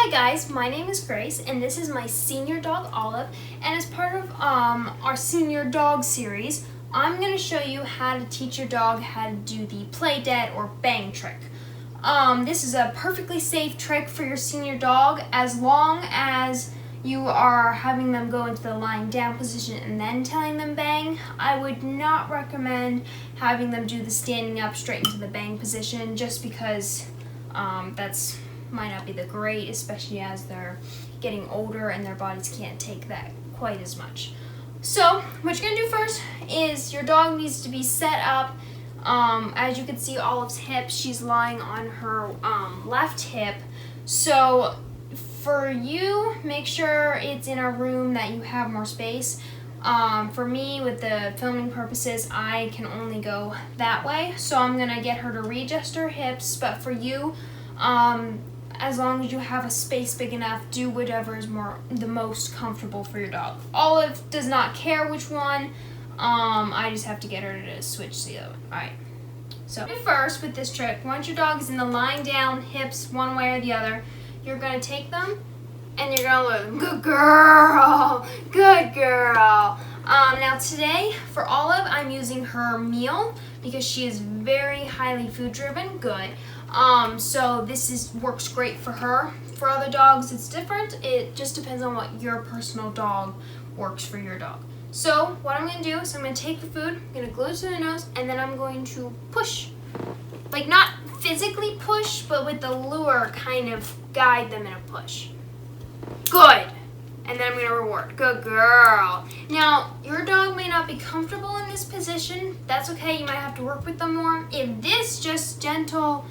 Hi guys, my name is Grace and this is my senior dog Olive, and as part of our senior dog series, I'm going to show you how to teach your dog how to do the play dead or bang trick. This is a perfectly safe trick for your senior dog as long as you are having them go into the lying down position and then telling them bang. I would not recommend having them do the standing up straight into the bang position just because that's might not be the great, especially as they're getting older and their bodies can't take that quite as much. So what you're gonna do first is your dog needs to be set up. As you can see, Olive's hips, she's lying on her left hip. So for you, make sure it's in a room that you have more space. For me, with the filming purposes, I can only go that way. So I'm gonna get her to readjust her hips, but for you, as long as you have a space big enough, do whatever is the most comfortable for your dog. Olive does not care which one. I just have to get her to switch to the other one. Alright. So first with this trick, once your dog is in the lying down hips one way or the other, you're going to take them and you're going to look, good girl, good girl. Now today for Olive, I'm using her meal because she is very highly food driven. Good. So this works great for her. For other dogs, it's different. It just depends on what your personal dog works for your dog. So what I'm going to do is I'm going to take the food, I'm going to glue it to the nose, and then I'm going to push. Like not physically push, but with the lure kind of guide them in a push. Good. And then I'm going to reward. Good girl. Now, your dog may not be comfortable in this position. That's okay. You might have to work with them more. If this just gentle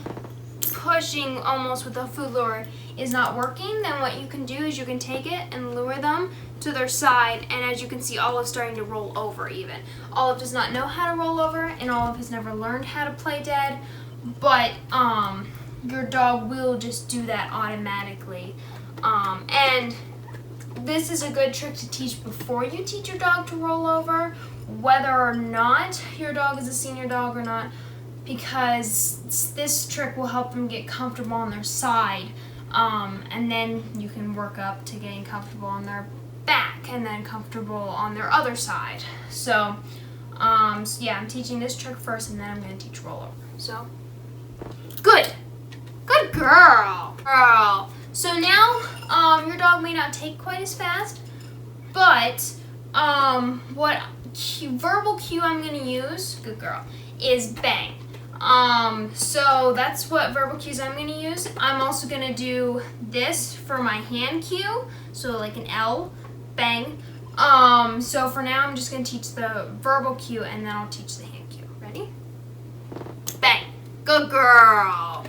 pushing almost with a food lure is not working, then what you can do is you can take it and lure them to their side, and as you can see, Olive's starting to roll over even. Olive does not know how to roll over, and Olive has never learned how to play dead, but your dog will just do that automatically. And this is a good trick to teach before you teach your dog to roll over, whether or not your dog is a senior dog or not, because this trick will help them get comfortable on their side, and then you can work up to getting comfortable on their back and then comfortable on their other side. So yeah, I'm teaching this trick first and then I'm going to teach rollover. So good girl. So now your dog may not take quite as fast, but what verbal cue I'm going to use, good girl, is bang. So that's what verbal cues I'm going to use. I'm also going to do this for my hand cue, so like an L, bang. So for now I'm just going to teach the verbal cue and then I'll teach the hand cue. Ready? Bang. Good girl.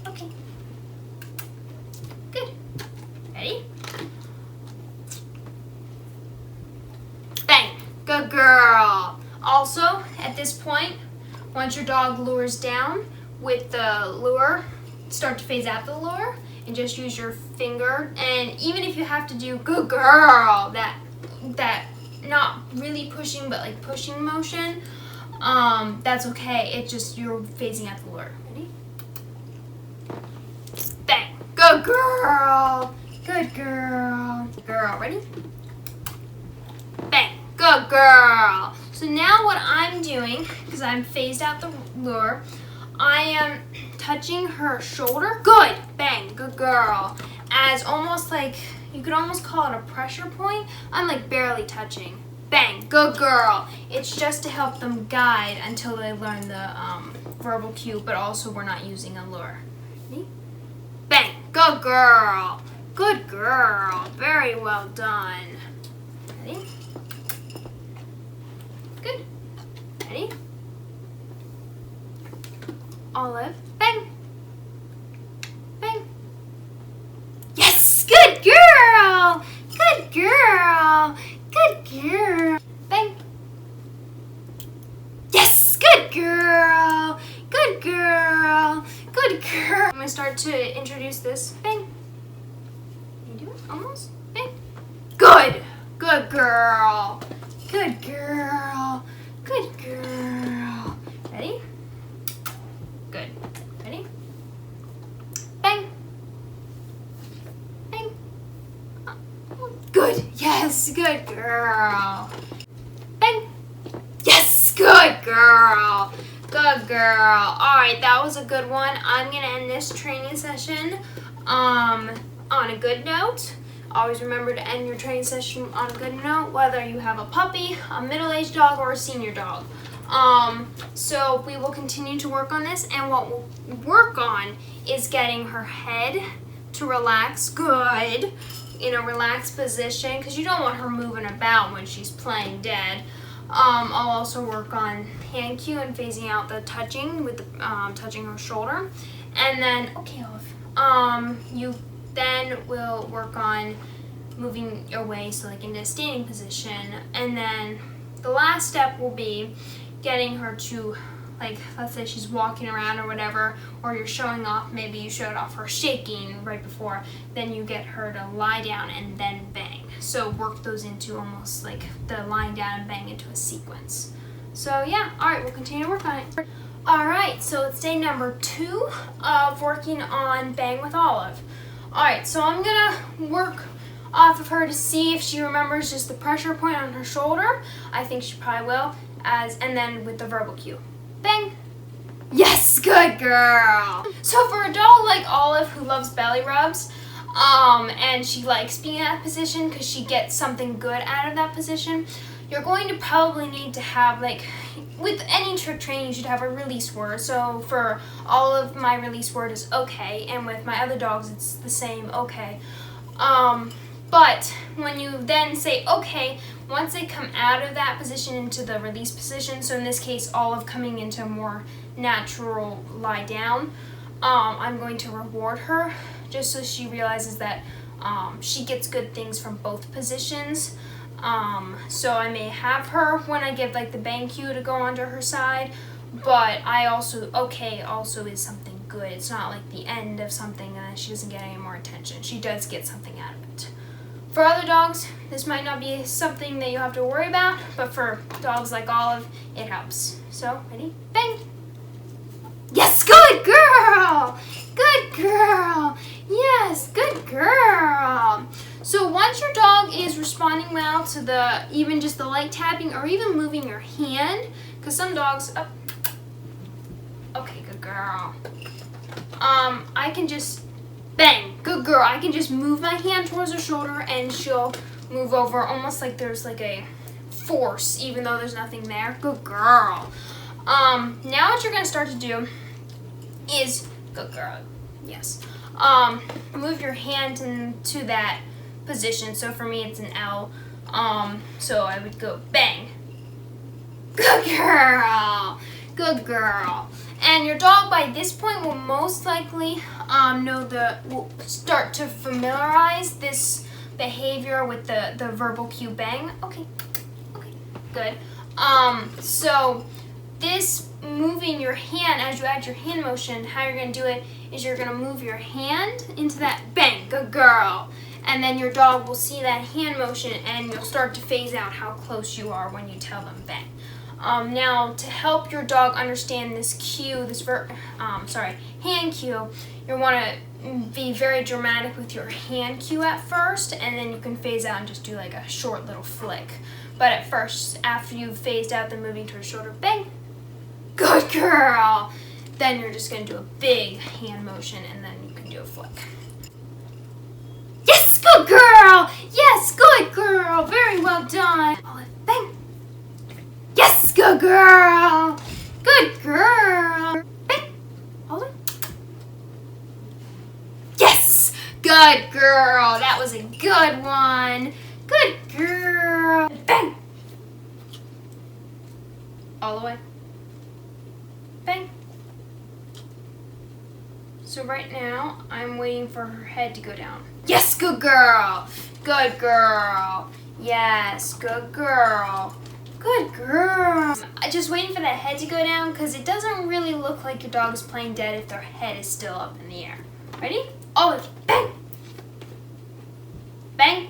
Okay. Good. Ready? Bang. Good girl. Also, at this point, once your dog lures down with the lure, start to phase out the lure and just use your finger. And even if you have to do good girl, that not really pushing but like pushing motion, that's okay. It's just you're phasing out the lure. Ready? Bang. Good girl. Good girl. Girl, ready? Bang. Good girl. So now what I'm doing, because I'm phased out the lure, I am touching her shoulder. Good. Bang. Good girl. As almost like, you could almost call it a pressure point. I'm like barely touching. Bang. Good girl. It's just to help them guide until they learn the verbal cue, but also we're not using a lure. Ready? Bang. Good girl. Good girl. Very well done. Ready? Good. Ready? Olive. Bang. Bang. Yes! Good girl! Good girl! Good girl! Bang. Yes! Good girl! Good girl! Good girl! I'm going to start to introduce this. Bang. Can you do it? Almost? Bang. Good! Good girl! Good girl. Good girl. Ready? Good. Ready? Bang. Yes, good girl. Bang. Yes, good girl. Good girl. Alright, that was a good one. I'm going to end this training session on a good note. Always remember to end your training session on a good note, whether you have a puppy, a middle-aged dog, or a senior dog. So we will continue to work on this, and what we'll work on is getting her head to relax good in a relaxed position, because you don't want her moving about when she's playing dead. I'll also work on hand cue and phasing out the touching with the, touching her shoulder. And then, okay, Olive, you then will work on moving away so like into a standing position. And then the last step will be getting her to, like, let's say she's walking around or whatever, or you're showing off, maybe you showed off her shaking right before, then you get her to lie down and then bang. So work those into almost like the lying down and bang into a sequence. So yeah, alright, we'll continue to work on it. Alright, so it's day number 2 of working on Bang with Olive. Alright, so I'm gonna work off of her to see if she remembers just the pressure point on her shoulder. I think she probably will, and then with the verbal cue. Bang! Yes, good girl! So for a dog like Olive who loves belly rubs, and she likes being in that position because she gets something good out of that position, you're going to probably need to have, like, with any trick training, you should have a release word. So for Olive, my release word is okay, and with my other dogs, it's the same, okay. But when you then say okay, once they come out of that position into the release position, so in this case, Olive coming into a more natural lie down, I'm going to reward her just so she realizes that she gets good things from both positions. So I may have her when I give like the bang cue to go onto her side, but I also, okay also is something good. It's not like the end of something and she doesn't get any more attention. She does get something out of it. For other dogs, this might not be something that you have to worry about, but for dogs like Olive, it helps. So, ready? Bang! Yes, good girl! Good girl! Yes, good girl! So once your dog is responding well to the, even just the light tapping or even moving your hand, because some dogs, okay, good girl. I can just, bang, good girl. I can just move my hand towards her shoulder and she'll move over almost like there's like a force, even though there's nothing there. Good girl. Now what you're gonna start to do is, good girl, yes. Move your hand into that position. So for me, it's an L. So I would go bang. Good girl. Good girl. And your dog by this point will most likely will start to familiarize this behavior with the verbal cue bang. Okay, good. So this moving your hand, as you add your hand motion, how you're gonna do it is you're gonna move your hand into that bang, good girl. And then your dog will see that hand motion and you'll start to phase out how close you are when you tell them bang. Now, to help your dog understand this cue, hand cue, you want to be very dramatic with your hand cue at first, and then you can phase out and just do like a short little flick. But at first, after you've phased out the moving to her shoulder, bang, good girl. Then you're just going to do a big hand motion, and then you can do a flick. Yes, good girl. Yes, good girl. Very well done. Bang. Yes, good girl. Good girl. Bang. Hold it. Yes, good girl. That was a good one. Good girl. Bang. All the way. Bang. So right now, I'm waiting for her head to go down. Yes, good girl. Good girl. Yes, good girl. Good girl. Just waiting for that head to go down because it doesn't really look like your dog is playing dead if their head is still up in the air. Ready? Oh, bang. Bang.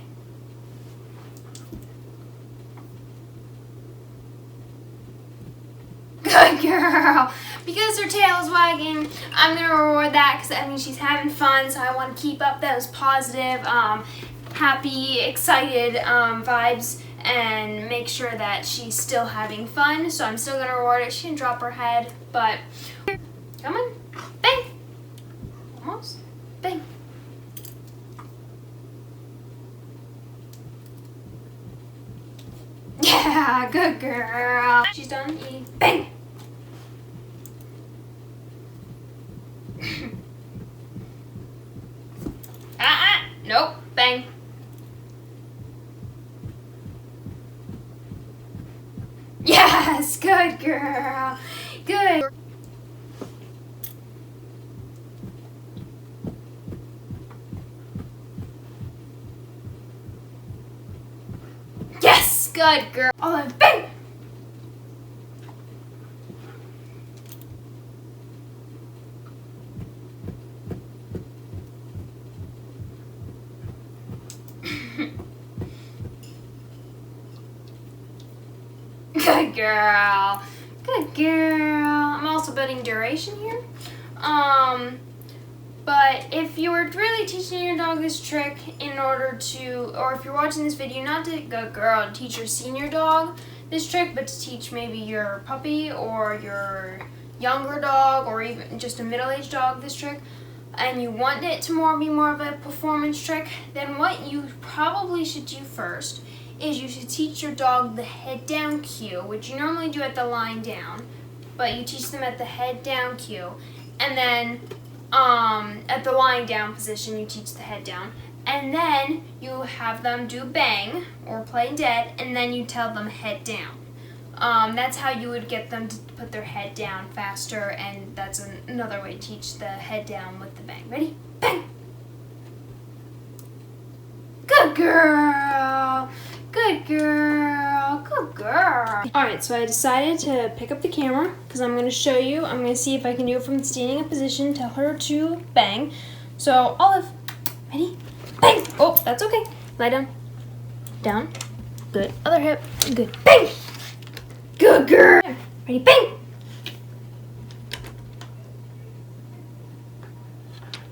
Good girl. Because her tail is wagging, I'm going to reward that because that means she's having fun, so I want to keep up those positive happy, excited vibes and make sure that she's still having fun. So I'm still gonna reward it. She didn't drop her head, but come on, bang, almost, bang. Yeah, good girl. She's done eating. Bang. Nope. Bang. Yes, good girl. Good. Yes, good girl. Olive, bang. Good girl. Good girl. I'm also building duration here. But if you were really teaching your dog this trick in order to, or if you're watching this video, not to good girl, to teach your senior dog this trick, but to teach maybe your puppy or your younger dog or even just a middle-aged dog this trick, and you want it to be more of a performance trick, then what you probably should do first is you should teach your dog the head down cue, which you normally do at the lying down, but you teach them at the head down cue, and then at the lying down position you teach the head down, and then you have them do bang or play dead, and then you tell them head down. That's how you would get them to put their head down faster, and that's another way to teach the head down with the bang. Ready? Bang! Good girl! Good girl! Good girl! Alright, so I decided to pick up the camera because I'm going to show you. I'm going to see if I can do it from the standing up position. Tell her to bang. So, Olive, ready? Bang! Oh, that's okay. Lie down. Down. Good. Other hip. Good. Bang! Good girl! Ready? Bang!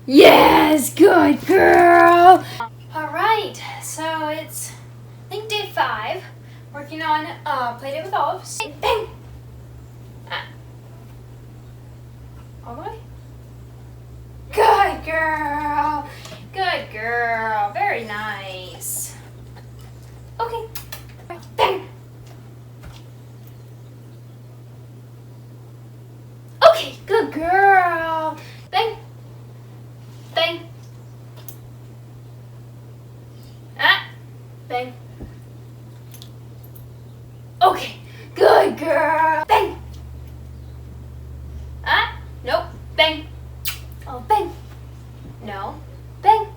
Yes! Good girl! Alright, so it's, I think, day 5. Working on Play Date with Olive. Bang! All the way. Good girl! Good girl. Very nice. Okay. Bang! Okay, good girl. Bang. Bang. Bang. Okay, good girl. Bang. Nope. Bang. Oh, bang. No. Bang.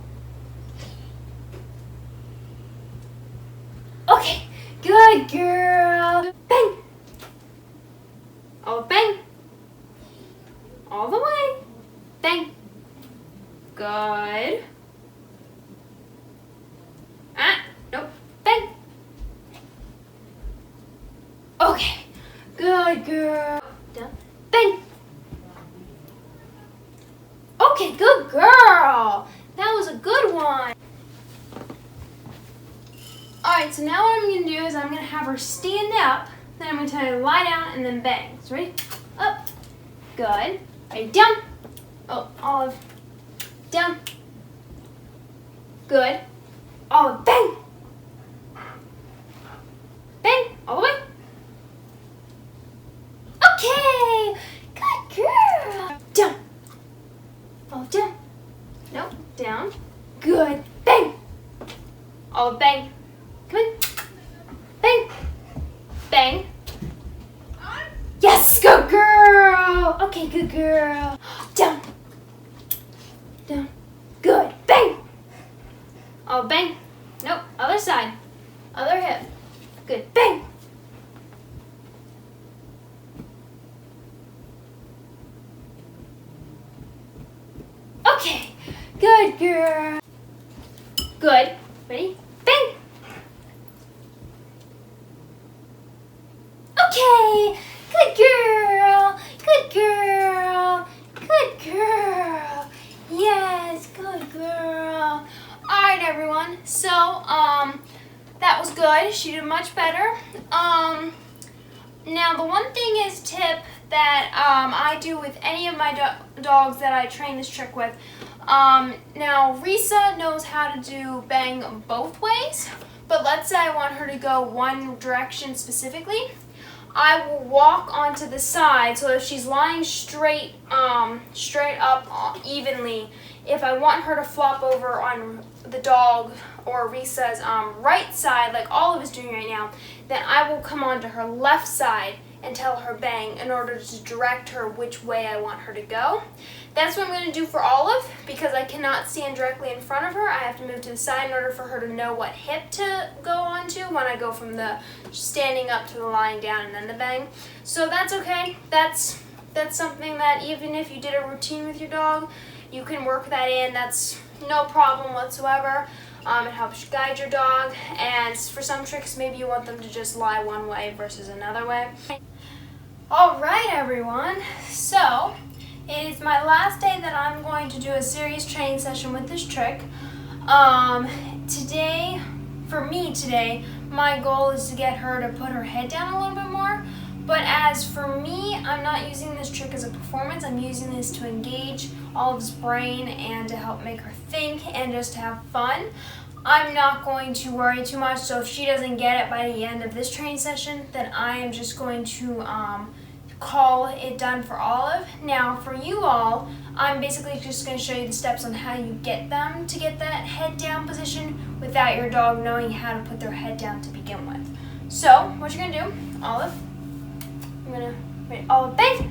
Okay, good girl. Bang. Oh, bang. All the way. Bang. Good. Nope. Bang. Okay. Good girl. Down. Bang. Okay, good girl. That was a good one. Alright, so now what I'm going to do is I'm going to have her stand up. Then I'm going to tell her to lie down and then bang. So ready? Up. Good. Ready? Down. Oh, Olive. Down. Good. Olive. Bang. Bang. All the way. Okay. Good girl. Down. Olive, down. Nope. Down. Good. Bang. Olive, bang. Come in. Bang. Bang. Yes, good girl. Okay, good girl. Down. Down. Good. Bang. Oh, bang. Nope. Other side. Other hip. Good. Bang. Okay. Good girl. Good. Ready? Bang. Okay. Good girl. Good girl. Good girl. Yes, good girl. Alright, everyone. So good. She did much better. Now the one thing is tip that I do with any of my dogs that I train this trick with. Now Risa knows how to do bang both ways, but let's say I want her to go one direction specifically. I will walk onto the side, so if she's lying straight up evenly, if I want her to flop over on the dog or Risa's right side, like Olive is doing right now, then I will come onto her left side and tell her bang in order to direct her which way I want her to go. That's what I'm going to do for Olive, because I cannot stand directly in front of her. I have to move to the side in order for her to know what hip to go onto when I go from the standing up to the lying down and then the bang. So that's okay. That's something that even if you did a routine with your dog, you can work that in. That's no problem whatsoever. It helps guide your dog, and for some tricks maybe you want them to just lie one way versus another way. Alright everyone, so it is my last day that I'm going to do a serious training session with this trick. Today, my goal is to get her to put her head down a little bit more. But as for me, I'm not using this trick as a performance. I'm using this to engage Olive's brain and to help make her think and just to have fun. I'm not going to worry too much, so if she doesn't get it by the end of this training session, then I am just going to call it done for Olive. Now for you all, I'm basically just going to show you the steps on how you get them to get that head down position without your dog knowing how to put their head down to begin with. So what you're going to do, Olive, I'm going to wait, Olive, bang,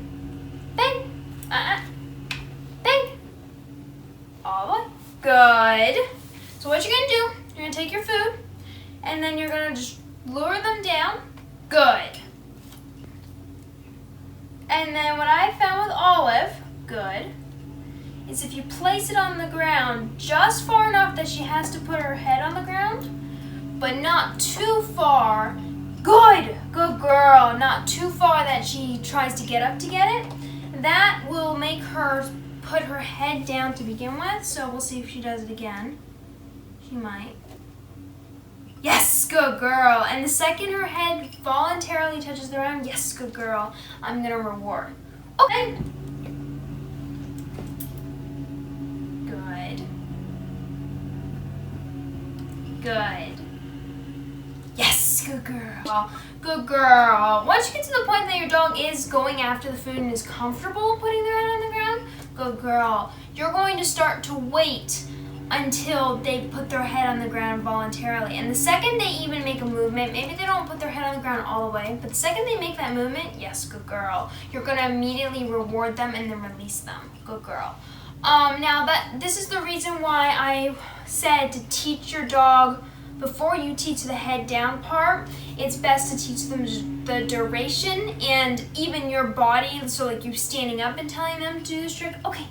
bang, bang, Olive, good. So what you're going to do, you're going to take your food, and then you're going to just lure them down. Good. And then what I found with Olive, good, is if you place it on the ground just far enough that she has to put her head on the ground, but not too far. Good. Good girl. Not too far that she tries to get up to get it. That will make her put her head down to begin with, so we'll see if she does it again. She might. Yes, good girl. And the second her head voluntarily touches the ground, yes, good girl, I'm gonna reward. Okay. Good. Good. Yes, good girl. Good girl. Once you get to the point that your dog is going after the food and is comfortable putting their head on the ground, good girl, you're going to start to wait until they put their head on the ground voluntarily. And the second they even make a movement, maybe they don't put their head on the ground all the way, but the second they make that movement, yes, good girl, you're going to immediately reward them and then release them. Good girl. Now this is the reason why I said to teach your dog before you teach the head down part. It's best to teach them the duration and even your body, so like you standing up and telling them to do this trick. Okay,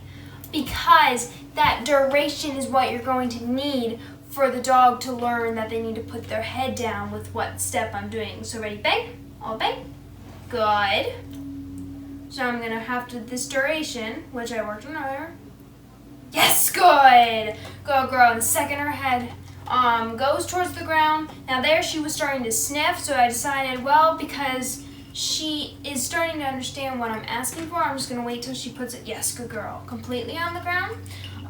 because that duration is what you're going to need for the dog to learn that they need to put their head down with what step I'm doing. So ready, bang, all bang, good. So I'm gonna have to, this duration, which I worked on earlier. Yes, good, good girl. And the second her head goes towards the ground. Now there she was starting to sniff, so I decided, well, because she is starting to understand what I'm asking for, I'm just going to wait till she puts it, yes, good girl, completely on the ground.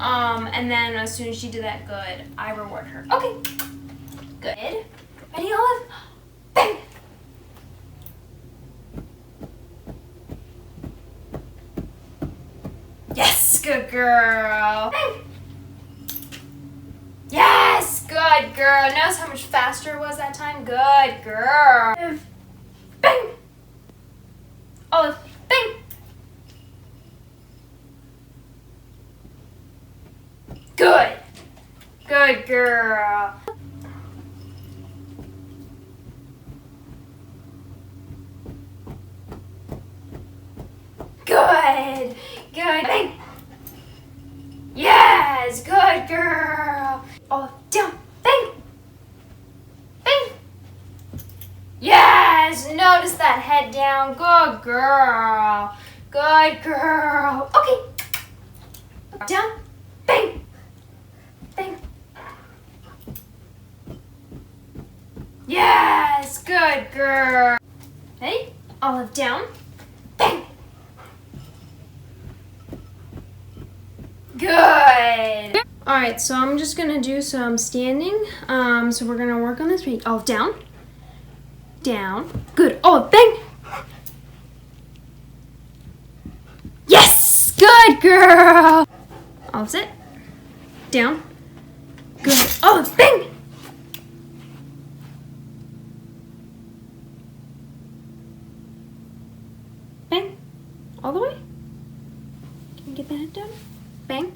And then as soon as she did that, good, I reward her. Okay, good. Ready, Olive? Bang! Yes, good girl. Bang! Yes, good girl. Notice how much faster it was that time? Good girl. Bang! Olive, bang! Good. Good girl. Good. Good. Bang! Yes, good girl. Olive, down. Bang! Bang! Yes, notice that head down. Good girl. Good girl. Okay. Down. Bang. Bang. Yes, good girl. Ready? Olive down. Bang. Good. All right, so I'm just gonna do some standing. So we're gonna work on this. Ready? Olive down. Down. Good. Olive, bang. Yes, good girl. Olive, sit. Down. Good. Olive, bang. Bang. All the way. Can you get that done? Bang.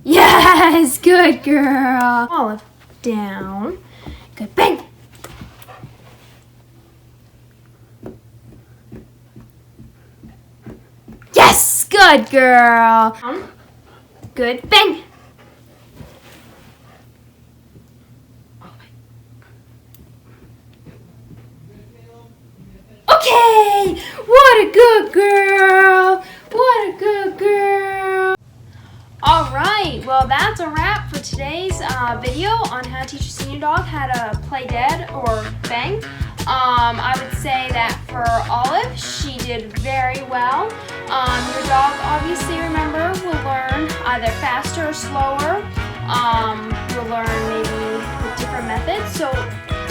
Yes, good girl. Olive, down. Good, bang. Yes, good girl. Down. Good, bang. Okay, what a good girl. What a good girl. All right, well that's a wrap for today's video on how to teach your senior dog how to play dead or bang. I would say that for Olive, she did very well. Your dog, obviously, remember, will learn either faster or slower. You'll learn maybe with different methods. So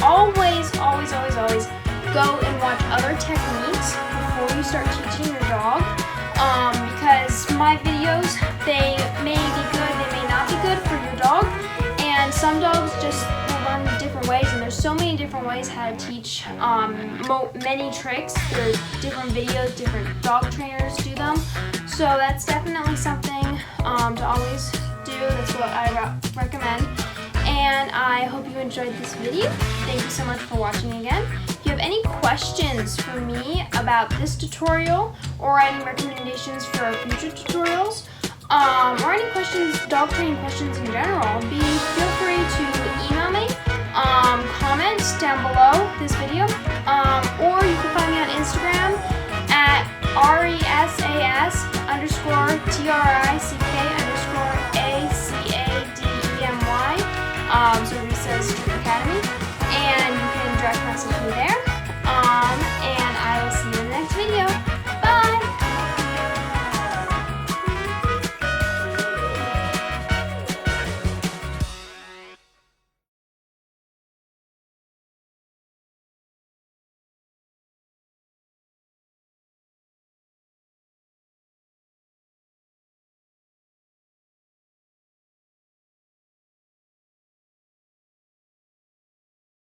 always, always, always, always go and watch other techniques before you start teaching your dog. Because my videos, they may be good, they may not be good for your dog. And some dogs just will learn different ways, and there's so many different ways how to teach many tricks. There's different videos, different dog trainers do them. So that's definitely something to always do. That's what I recommend. And I hope you enjoyed this video. Thank you so much for watching again. If you have any questions for me about this tutorial or any recommendations for future tutorials, or any questions, dog training questions in general, feel free to email me, comment down below this video, or you can find me on Instagram